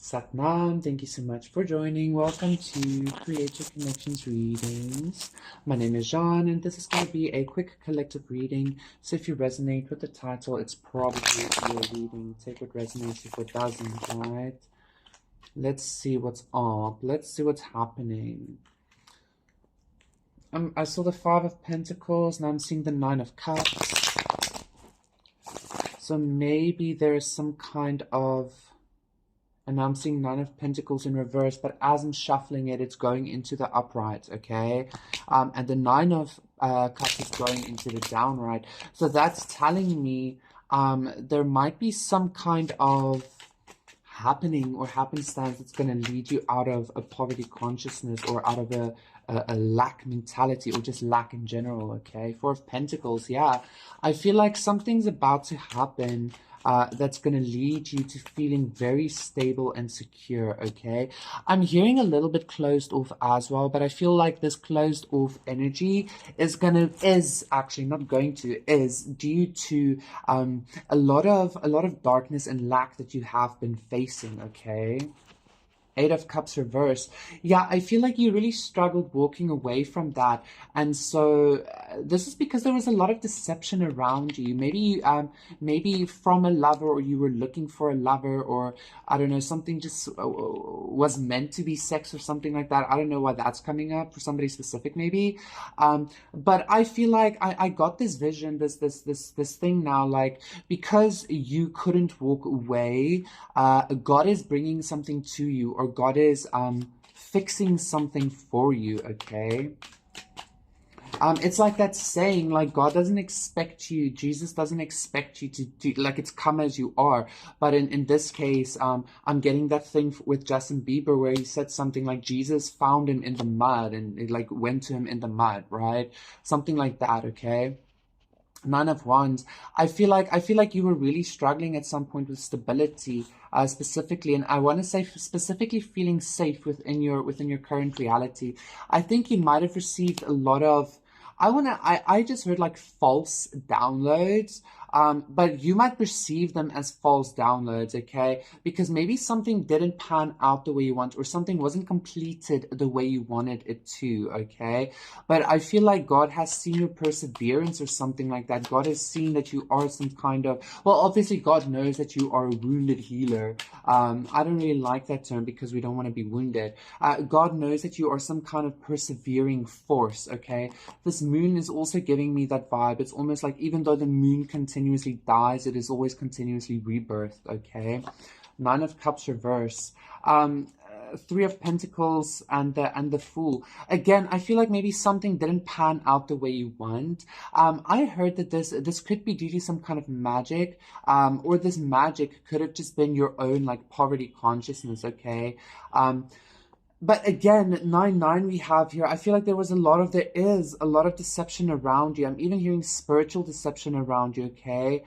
Satnam, thank you so much for joining. Welcome to Create Your Connections Readings. My name is Jean, and this is going to be a quick collective reading. So if you resonate with the title, it's probably your reading. Take what resonates, if it doesn't, right? Let's see what's up. Let's see what's happening. I saw the Five of Pentacles, and I'm seeing the Nine of Cups. So maybe there is some kind of... And now I'm seeing Nine of Pentacles in reverse, but as I'm shuffling it, it's going into the upright, okay? And the Nine of Cups is going into the downright. So that's telling me there might be some kind of happening or happenstance that's going to lead you out of a poverty consciousness or out of a lack mentality or just lack in general, okay? Four of Pentacles, yeah. I feel like something's about to happen that's going to lead you to feeling very stable and secure, okay? I'm hearing a little bit closed off as well, but I feel like this closed off energy is due to a lot of darkness and lack that you have been facing, okay? Eight of Cups reverse. Yeah, I feel like you really struggled walking away from that. And so this is because there was a lot of deception around you. Maybe from a lover, or you were looking for a lover, or I don't know, something just was meant to be sex or something like that. I don't know why that's coming up for somebody specific, maybe. But I feel like I got this vision, this thing now, like, because you couldn't walk away, God is bringing something to you, or God is fixing something for you, okay? It's like that saying, like, God doesn't expect you, Jesus doesn't expect you to do, like, it's come as you are. But in this case, I'm getting that thing with Justin Bieber where he said something like Jesus found him in the mud and it, like, went to him in the mud, right? Something like that, okay? Nine of Wands. I feel like you were really struggling at some point with stability, specifically, and I want to say specifically feeling safe within your current reality. I think you might have received a lot of... I just heard like false downloads. But you might perceive them as false downloads, okay? Because maybe something didn't pan out the way you want, or something wasn't completed the way you wanted it to, okay? But I feel like God has seen your perseverance or something like that. God has seen that you are some kind of... Well, obviously God knows that you are a wounded healer. I don't really like that term because we don't want to be wounded. God knows that you are some kind of persevering force, okay? This moon is also giving me that vibe. It's almost like even though the moon continuously dies, it is always continuously rebirthed, okay? Nine of Cups reverse. Three of Pentacles and the Fool. Again, I feel like maybe something didn't pan out the way you want. I heard that this could be due to some kind of magic, or this magic could have just been your own, like, poverty consciousness, okay? But again, 9-9 we have here. I feel like there is a lot of deception around you. I'm even hearing spiritual deception around you, okay?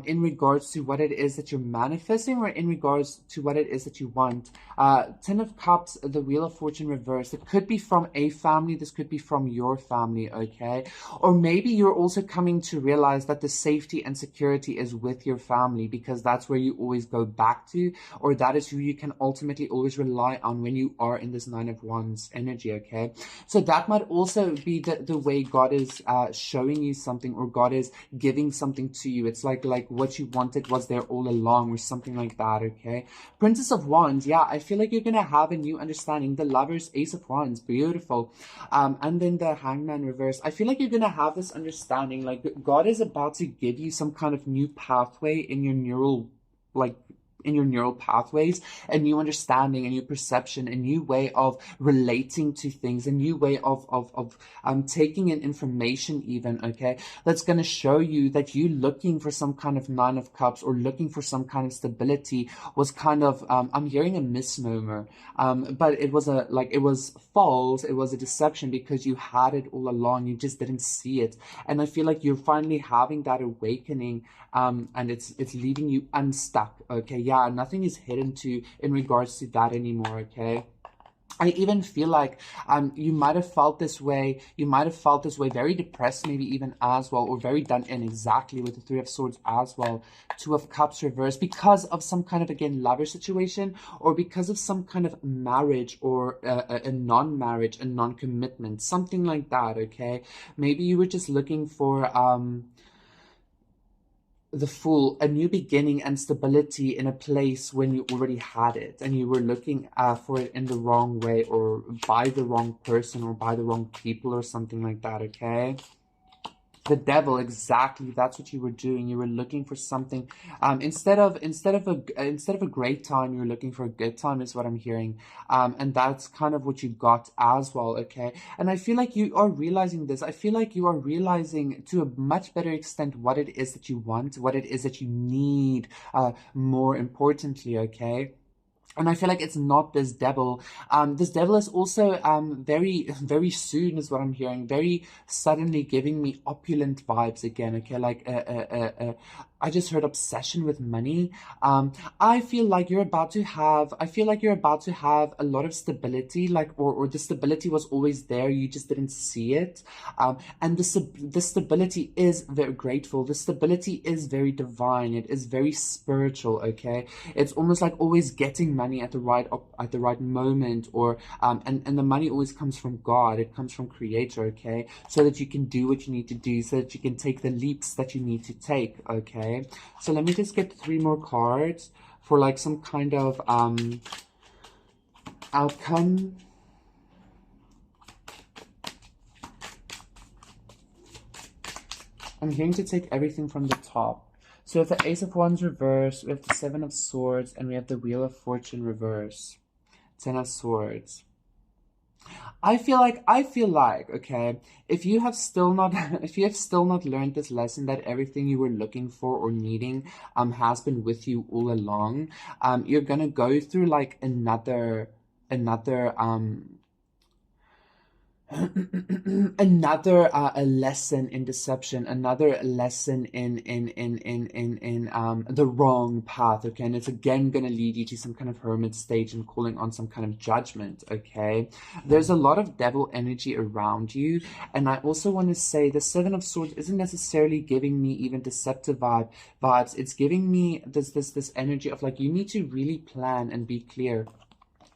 In regards to what it is that you're manifesting, or in regards to what it is that you want. Ten of Cups, the Wheel of Fortune reversed. It could be from a family. This could be from your family, okay? Or maybe you're also coming to realize that the safety and security is with your family, because that's where you always go back to, or that is who you can ultimately always rely on when you are in this Nine of Wands energy, okay? So that might also be the way God is showing you something, or God is giving something to you. It's like what you wanted was there all along, or something like that, okay? Princess of Wands, yeah, I feel like you're gonna have a new understanding. The Lovers, Ace of Wands, beautiful. And then the Hangman reverse. I feel like you're gonna have this understanding, like God is about to give you some kind of new pathway in your neural, like, in your neural pathways, a new understanding, a new perception, a new way of relating to things, a new way of taking in information even, okay? That's going to show you that you looking for some kind of Nine of Cups, or looking for some kind of stability, was kind of, I'm hearing a misnomer, but it was it was false, it was a deception, because you had it all along, you just didn't see it. And I feel like you're finally having that awakening, and it's leaving you unstuck, okay? Yeah, nothing is hidden in regards to that anymore, okay? I even feel like you might have felt this way. You might have felt this way, very depressed, maybe even as well, or very done in exactly with the Three of Swords as well. Two of Cups reversed because of some kind of, again, lover situation, or because of some kind of marriage or a non-marriage, a non-commitment, something like that. Okay, maybe you were just looking for the Fool, a new beginning and stability in a place when you already had it, and you were looking for it in the wrong way, or by the wrong person, or by the wrong people, or something like that. Okay, the Devil, exactly, that's what you were doing. You were looking for something, instead of a great time, you were looking for a good time, is what I'm hearing. And that's kind of what you got as well. Okay, and I feel like you are realizing this. I feel like you are realizing to a much better extent what it is that you want, what it is that you need, more importantly. Okay, and I feel like it's not this devil. This devil is also very, very soon, is what I'm hearing. Very suddenly giving me opulent vibes again. Okay, like I just heard obsession with money. I feel like you're about to have. I feel like you're about to have a lot of stability, like, or the stability was always there. You just didn't see it. And the stability is very grateful. The stability is very divine. It is very spiritual. Okay, it's almost like always getting money at the right moment, or and the money always comes from God. It comes from Creator. Okay, so that you can do what you need to do, so that you can take the leaps that you need to take. Okay, so let me just get 3 more cards for like some kind of outcome. I'm hearing to take everything from the top. So we have the Ace of Wands reverse, we have the Seven of Swords, and we have the Wheel of Fortune reverse. 10 of Swords. I feel like, okay, if you have still not learned this lesson, that everything you were looking for or needing has been with you all along, you're gonna go through like another another a lesson in deception, another lesson in the wrong path. Okay, and it's again going to lead you to some kind of hermit stage and calling on some kind of judgment. Okay, there's a lot of devil energy around you, and I also want to say the Seven of Swords isn't necessarily giving me even deceptive vibes. It's giving me this energy of like, you need to really plan and be clear.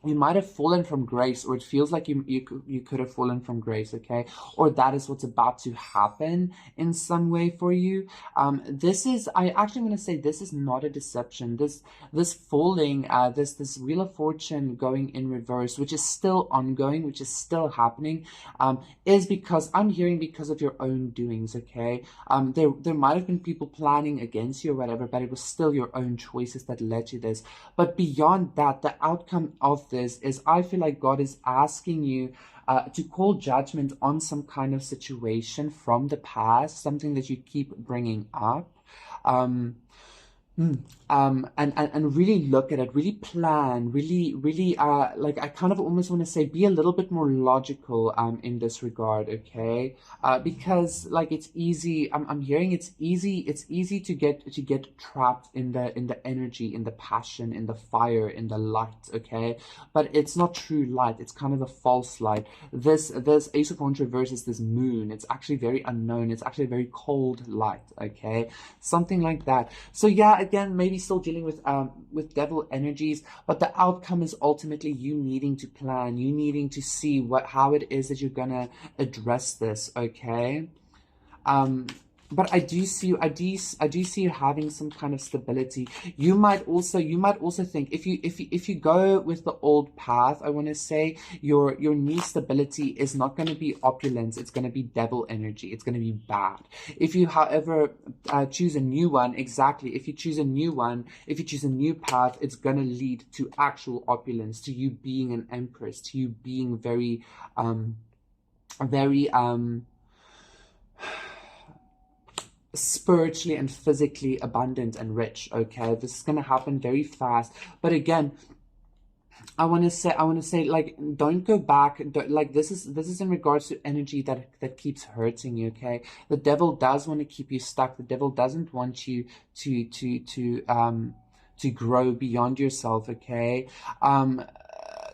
You might have fallen from grace, or it feels like you could have fallen from grace. Okay, or that is what's about to happen in some way for you. This is, I actually want to say, this is not a deception. This falling, this Wheel of Fortune going in reverse, which is still ongoing, which is still happening, is because I'm hearing because of your own doings. Okay, there might have been people planning against you or whatever, but it was still your own choices that led to this. But beyond that, the outcome of this is, I feel like God is asking you to call judgment on some kind of situation from the past, something that you keep bringing up. And really look at it, really plan, really like, I kind of almost want to say, be a little bit more logical in this regard. Okay, because like, it's easy, I'm hearing it's easy to get trapped in the energy, in the passion, in the fire, in the light. Okay, but it's not true light, it's kind of a false light. This Ace of Wands reverse is this moon. It's actually very unknown, it's actually a very cold light. Okay, something like that. So yeah, again, maybe still dealing with devil energies, but the outcome is ultimately you needing to plan, you needing to see how it is that you're gonna address this. Okay, but I do see you having some kind of stability. You might also think, if you go with the old path, I want to say your new stability is not going to be opulence. It's going to be devil energy. It's going to be bad. If you, however, choose a new one, exactly. If you choose a new path, it's going to lead to actual opulence, to you being an empress, to you being very spiritually and physically abundant and rich. Okay, this is going to happen very fast. But again, I want to say, like, don't go back. Like, this is in regards to energy that keeps hurting you. Okay, the devil does want to keep you stuck. The devil doesn't want you to grow beyond yourself. Okay,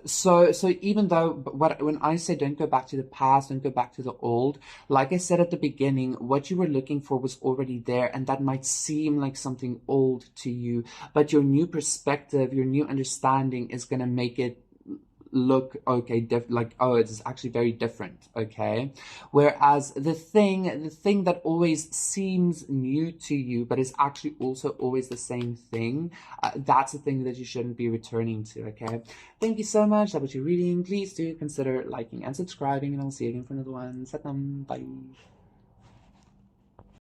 So even though when I say don't go back to the past, don't go back to the old, like I said at the beginning, what you were looking for was already there, and that might seem like something old to you, but your new perspective, your new understanding is gonna make it look okay, like, oh, it's actually very different, okay? Whereas the thing that always seems new to you but is actually also always the same thing, that's the thing that you shouldn't be returning to, okay? Thank you so much. That was your reading. Please do consider liking and subscribing, and I'll see you again for another one. Satam, bye.